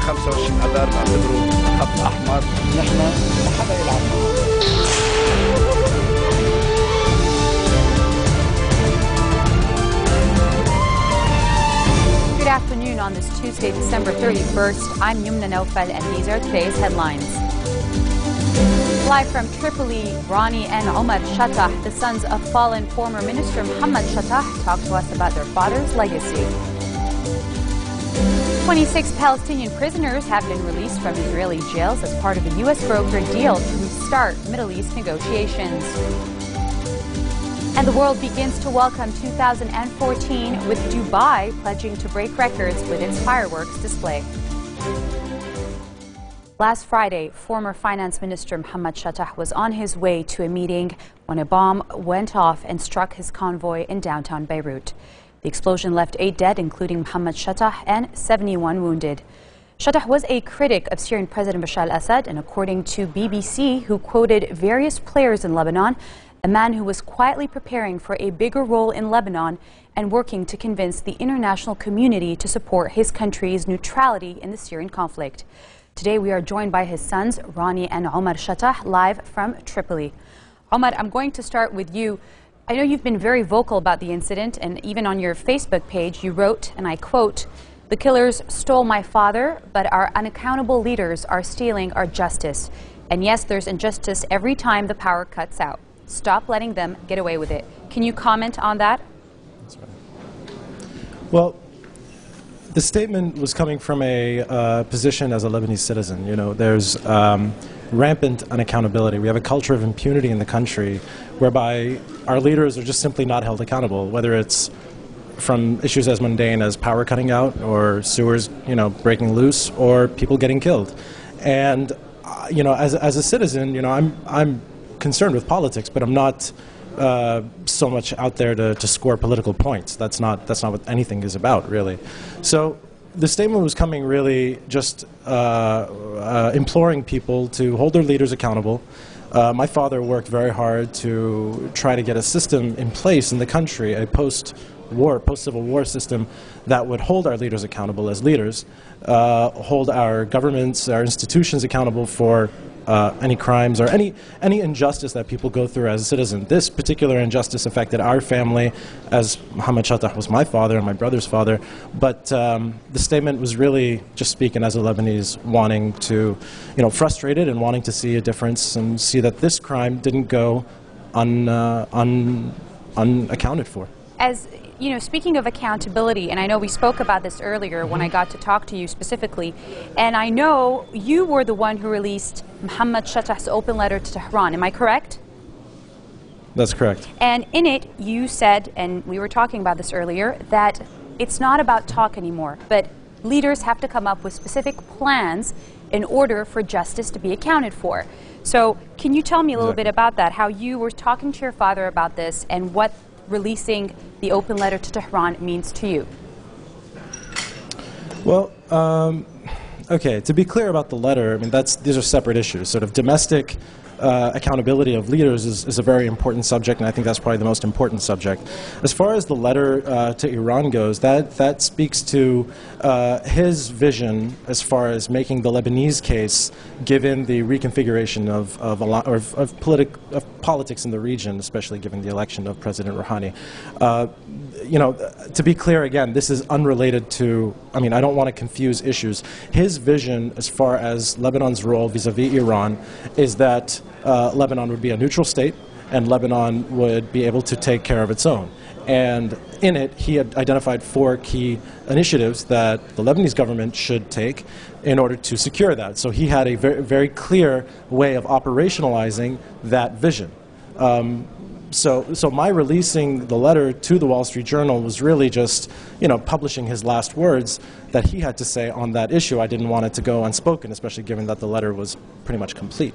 25 اذار نعتبره خط احمر نحن ما حدا يلعب معه. Good afternoon on this Tuesday, December 31st. I'm Yumna Naufal and these are today's headlines. Live from Tripoli, Rani and Omar Shattah, the sons of fallen former Minister Mohammed Shattah, talk to us about their father's legacy. 26 Palestinian prisoners have been released from Israeli jails as part of a U.S. brokered deal to restart Middle East negotiations. And the world begins to welcome 2014 with Dubai pledging to break records with its fireworks display. Last Friday, former Finance Minister Mohammed Shattah was on his way to a meeting when a bomb went off and struck his convoy in downtown Beirut. The explosion left 8 dead, including Mohammed Shattah, and 71 wounded. Shattah was a critic of Syrian President Bashar al-Assad, and according to BBC, who quoted various players in Lebanon, a man who was quietly preparing for a bigger role in Lebanon and working to convince the international community to support his country's neutrality in the Syrian conflict. Today we are joined by his sons, Rani and Omar Shattah, live from Tripoli. Omar, I'm going to start with you. I know you've been very vocal about the incident, and even on your Facebook page you wrote, and I quote, "The killers stole my father, but our unaccountable leaders are stealing our justice. And yes, there's injustice every time the power cuts out. Stop letting them get away with it." Can you comment on that? That's right. Well, the statement was coming from a position as a Lebanese citizen. You know, there's rampant unaccountability. We have a culture of impunity in the country whereby our leaders are just simply not held accountable, whether it's from issues as mundane as power cutting out or sewers, you know, breaking loose or people getting killed. And, you know, as a citizen, you know, I'm concerned with politics, but I'm not so much out there to score political points. That's not what anything is about, really. So the statement was coming really just imploring people to hold their leaders accountable. My father worked very hard to try to get a system in place in the country, a post-Civil War system that would hold our leaders accountable as leaders, hold our governments, our institutions accountable for any crimes or any injustice that people go through as a citizen. This particular injustice affected our family, as Mohammed Shattah was my father and my brother's father. But the statement was really just speaking as a Lebanese, wanting to, you know, frustrated and wanting to see a difference and see that this crime didn't go unaccounted for. As you know, speaking of accountability, and I know we spoke about this earlier when I got to talk to you specifically, and I know you were the one who released Mohammed Shattah's open letter to Tehran. Am I correct? That's correct. And in it, you said, and we were talking about this earlier, that it's not about talk anymore, but leaders have to come up with specific plans in order for justice to be accounted for. So can you tell me a little bit about that, how you were talking to your father about this and what releasing the open letter to Tehran means to you? Well, okay, to be clear about the letter, I mean, these are separate issues. Sort of domestic accountability of leaders is a very important subject, and I think that's probably the most important subject. As far as the letter to Iran goes, that speaks to his vision as far as making the Lebanese case, given the reconfiguration of politics in the region, especially given the election of President Rouhani. You know, to be clear again, this is unrelated to, I mean, I don't want to confuse issues. His vision as far as Lebanon's role vis-a-vis Iran is that Lebanon would be a neutral state and Lebanon would be able to take care of its own. And in it, he had identified 4 key initiatives that the Lebanese government should take in order to secure that. So he had a very, very clear way of operationalizing that vision. So my releasing the letter to the Wall Street Journal was really just, you know, publishing his last words that he had to say on that issue. I didn't want it to go unspoken, especially given that the letter was pretty much complete.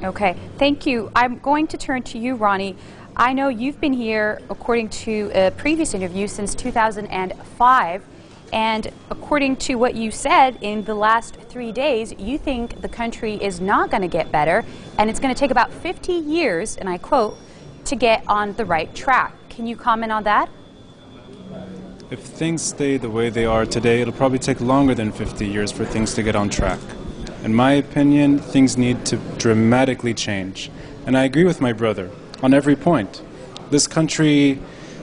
Okay, thank you. I'm going to turn to you, Rani. I know you've been here, according to a previous interview, since 2005. And according to what you said, in the last 3 days, you think the country is not going to get better, and it's going to take about 50 years, and I quote, to get on the right track. Can you comment on that? If things stay the way they are today, it'll probably take longer than 50 years for things to get on track. In my opinion, things need to dramatically change. And I agree with my brother on every point. This country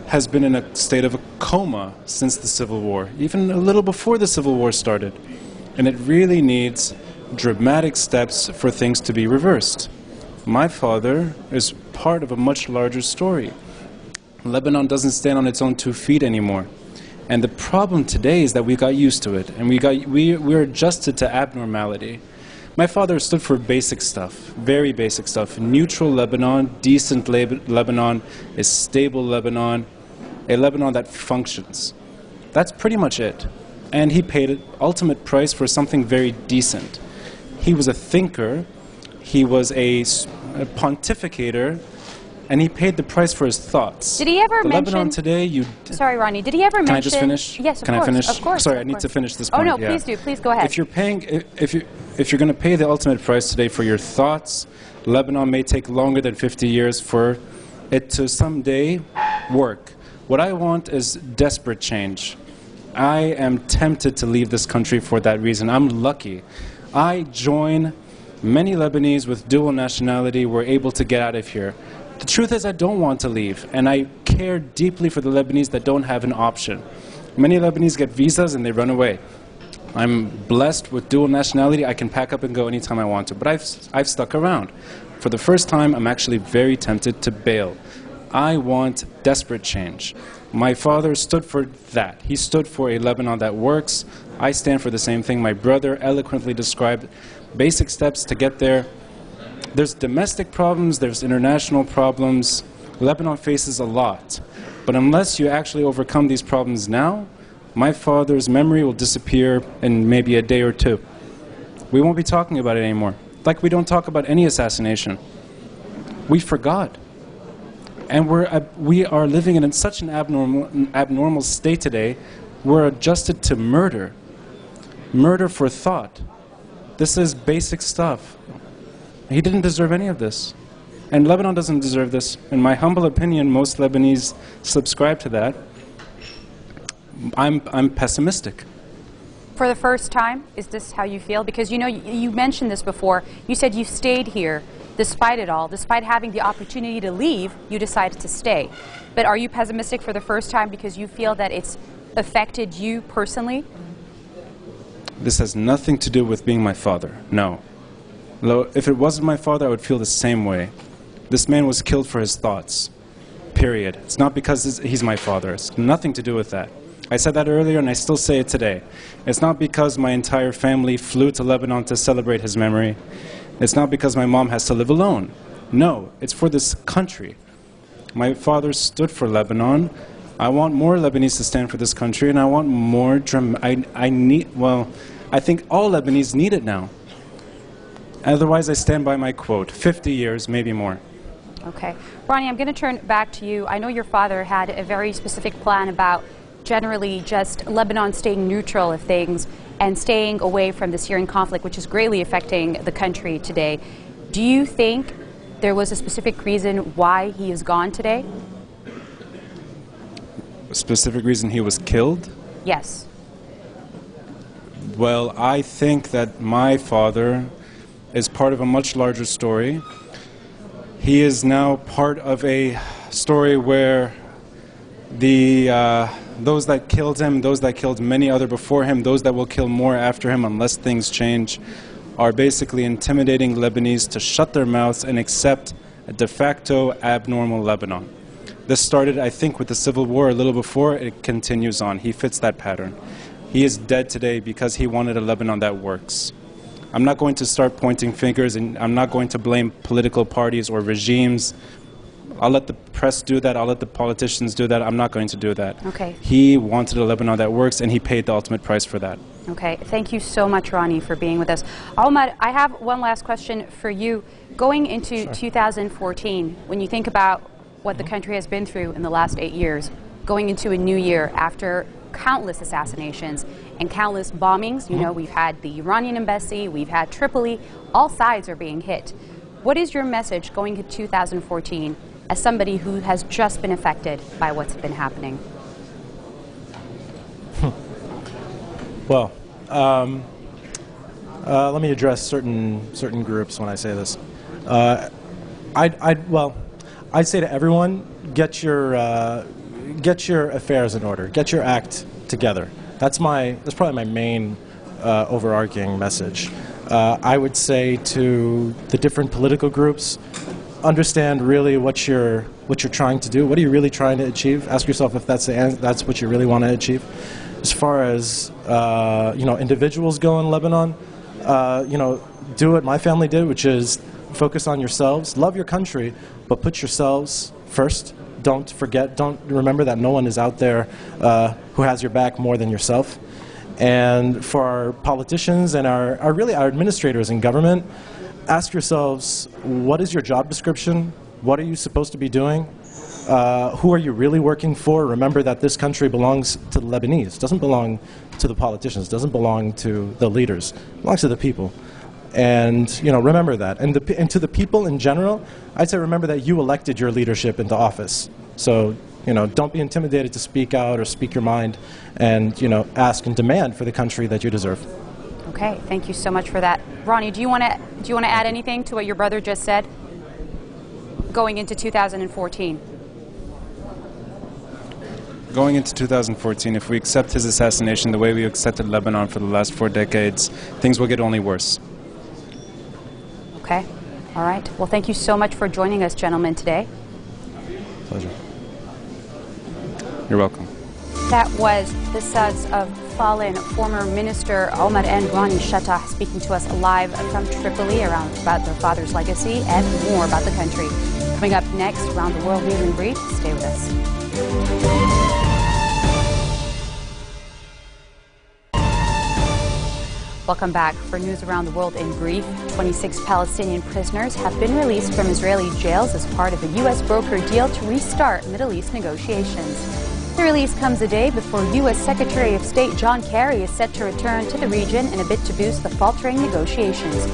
has been in a state of a coma since the Civil War, even a little before the Civil War started. And it really needs dramatic steps for things to be reversed. My father is part of a much larger story. Lebanon doesn't stand on its own 2 feet anymore. And the problem today is that we got used to it, and we're adjusted to abnormality. My father stood for basic stuff, very basic stuff. Neutral Lebanon, decent Lebanon, a stable Lebanon, a Lebanon that functions. That's pretty much it. And he paid an ultimate price for something very decent. He was a thinker, he was a pontificator, and he paid the price for his thoughts. Did he ever mention... Lebanon today, Sorry, Ronnie. Did he ever mention... Can I just finish? Yes, of course. Can I finish? Of course. Sorry, of I need course. to finish this Oh, point. no, yeah. please do. Please go ahead. If you're paying, if you're going to pay the ultimate price today for your thoughts, Lebanon may take longer than 50 years for it to someday work. What I want is desperate change. I am tempted to leave this country for that reason. I'm lucky. I join many Lebanese with dual nationality were able to get out of here. The truth is I don't want to leave, and I care deeply for the Lebanese that don't have an option. Many Lebanese get visas and they run away. I'm blessed with dual nationality. I can pack up and go anytime I want to, but I've stuck around. For the first time, I'm actually very tempted to bail. I want desperate change. My father stood for that. He stood for a Lebanon that works. I stand for the same thing. My brother eloquently described basic steps to get there. There's domestic problems, there's international problems. Lebanon faces a lot. But unless you actually overcome these problems now, my father's memory will disappear in maybe a day or two. We won't be talking about it anymore. Like we don't talk about any assassination. We forgot. And we are living in such an abnormal state today. We're adjusted to murder. Murder for thought. This is basic stuff. He didn't deserve any of this. And Lebanon doesn't deserve this. In my humble opinion, most Lebanese subscribe to that. I'm pessimistic. For the first time, is this how you feel? Because you know, you mentioned this before. You said you stayed here despite it all. Despite having the opportunity to leave, you decided to stay. But are you pessimistic for the first time because you feel that it's affected you personally? This has nothing to do with being my father. No. If it wasn't my father, I would feel the same way. This man was killed for his thoughts. Period. It's not because he's my father. It's nothing to do with that. I said that earlier and I still say it today. It's not because my entire family flew to Lebanon to celebrate his memory. It's not because my mom has to live alone. No, it's for this country. My father stood for Lebanon. I want more Lebanese to stand for this country, and I want more I think all Lebanese need it now. Otherwise, I stand by my quote, 50 years, maybe more. Okay. Ronnie, I'm going to turn back to you. I know your father had a very specific plan about generally just Lebanon staying neutral of things and staying away from the Syrian conflict, which is greatly affecting the country today. Do you think there was a specific reason why he is gone today? A specific reason he was killed? Yes. Well, I think that my father is part of a much larger story. He is now part of a story where those that killed him, those that killed many other before him, those that will kill more after him unless things change, are basically intimidating Lebanese to shut their mouths and accept a de facto abnormal Lebanon. This started, I think, with the Civil War a little before. It continues on. He fits that pattern. He is dead today because he wanted a Lebanon that works. I'm not going to start pointing fingers, and I'm not going to blame political parties or regimes. I'll let the press do that. I'll let the politicians do that. I'm not going to do that. Okay. He wanted a Lebanon that works, and he paid the ultimate price for that. Okay. Thank you so much, Ronnie, for being with us. Ahmad, I have one last question for you. Going into 2014, when you think about what the country has been through in the last 8 years, going into a new year after countless assassinations and countless bombings, you know, we've had the Iranian embassy, we've had Tripoli, all sides are being hit. What is your message going into 2014 as somebody who has just been affected by what's been happening? Well, let me address certain groups when I say this. I'd say to everyone, get your affairs in order, get your act together. That's probably my main overarching message. I would say to the different political groups, understand really what you're trying to do. What are you really trying to achieve? Ask yourself if that's what you really want to achieve. As far as individuals go in Lebanon, do what my family did, which is focus on yourselves, love your country, but put yourselves first. Don't remember that no one is out there who has your back more than yourself. And for our politicians and our administrators in government, ask yourselves, what is your job description? What are you supposed to be doing? Who are you really working for? Remember that this country belongs to the Lebanese. It doesn't belong to the politicians. It doesn't belong to the leaders. It belongs to the people. And remember that. And to the people in general, I'd say remember that you elected your leadership into office. So don't be intimidated to speak out or speak your mind, and ask and demand for the country that you deserve. Okay, thank you so much for that. Ronnie, do you want to add anything to what your brother just said? Going into 2014. Going into 2014, if we accept his assassination the way we accepted Lebanon for the last 4 decades, things will get only worse. Okay. All right. Well, thank you so much for joining us, gentlemen, today. Pleasure. You're welcome. That was the sons of fallen former Minister Omar and Ronnie Shatah speaking to us live from Tripoli about their father's legacy and more about the country. Coming up next, Around the World News in Brief. Stay with us. Welcome back. For news around the world in brief, 26 Palestinian prisoners have been released from Israeli jails as part of a U.S. brokered deal to restart Middle East negotiations. The release comes a day before U.S. Secretary of State John Kerry is set to return to the region in a bid to boost the faltering negotiations.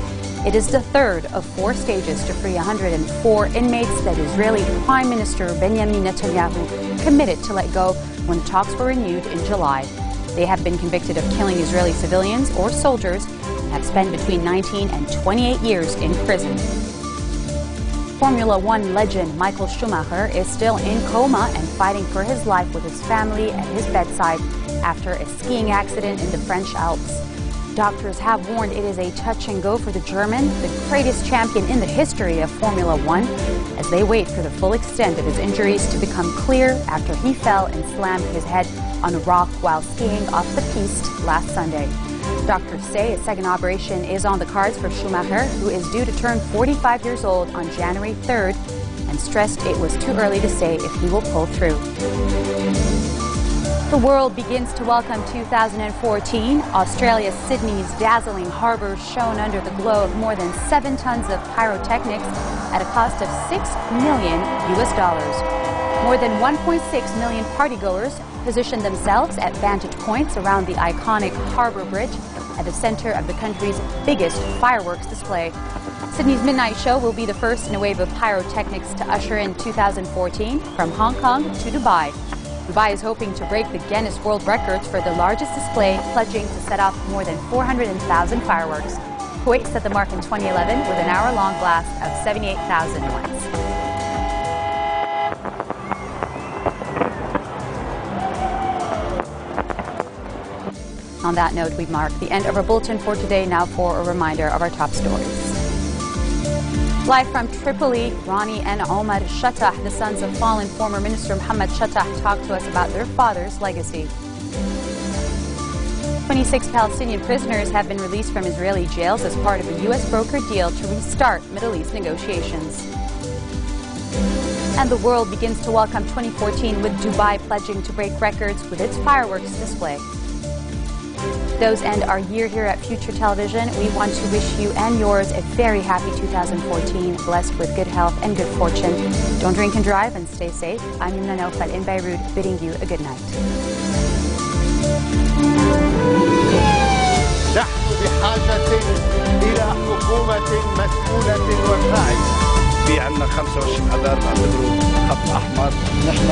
It is the third of 4 stages to free 104 inmates that Israeli Prime Minister Benjamin Netanyahu committed to let go when the talks were renewed in July. They have been convicted of killing Israeli civilians or soldiers and have spent between 19 and 28 years in prison. Formula One legend Michael Schumacher is still in coma and fighting for his life with his family at his bedside after a skiing accident in the French Alps. Doctors have warned it is a touch and go for the German, the greatest champion in the history of Formula One, as they wait for the full extent of his injuries to become clear after he fell and slammed his head on a rock while skiing off the piste last Sunday. Doctors say a second operation is on the cards for Schumacher, who is due to turn 45 years old on January 3rd, and stressed it was too early to say if he will pull through. The world begins to welcome 2014. Australia's Sydney's dazzling harbour shone under the glow of more than 7 tons of pyrotechnics at a cost of $6 million. More than 1.6 million partygoers positioned themselves at vantage points around the iconic Harbour Bridge at the centre of the country's biggest fireworks display. Sydney's Midnight Show will be the first in a wave of pyrotechnics to usher in 2014 from Hong Kong to Dubai. Dubai is hoping to break the Guinness World Records for the largest display, pledging to set off more than 400,000 fireworks. Kuwait set the mark in 2011 with an hour-long blast of 78,000 lights. On that note, we mark the end of our bulletin for today. Now for a reminder of our top stories. Live from Tripoli, Ronnie and Omar Shatah, the sons of fallen former Minister Mohammed Shatah, talked to us about their father's legacy. 26 Palestinian prisoners have been released from Israeli jails as part of a U.S. brokered deal to restart Middle East negotiations. And the world begins to welcome 2014 with Dubai pledging to break records with its fireworks display. Those end our year here at Future Television. We want to wish you and yours a very happy 2014, blessed with good health and good fortune. Don't drink and drive and stay safe. I'm Yumna Naufal in Beirut, bidding you a good night. نحن بحاجة إلى حكومة مسؤولة وفاعلة. في عندنا 25 أذار نعتبره خط أحمر. نحن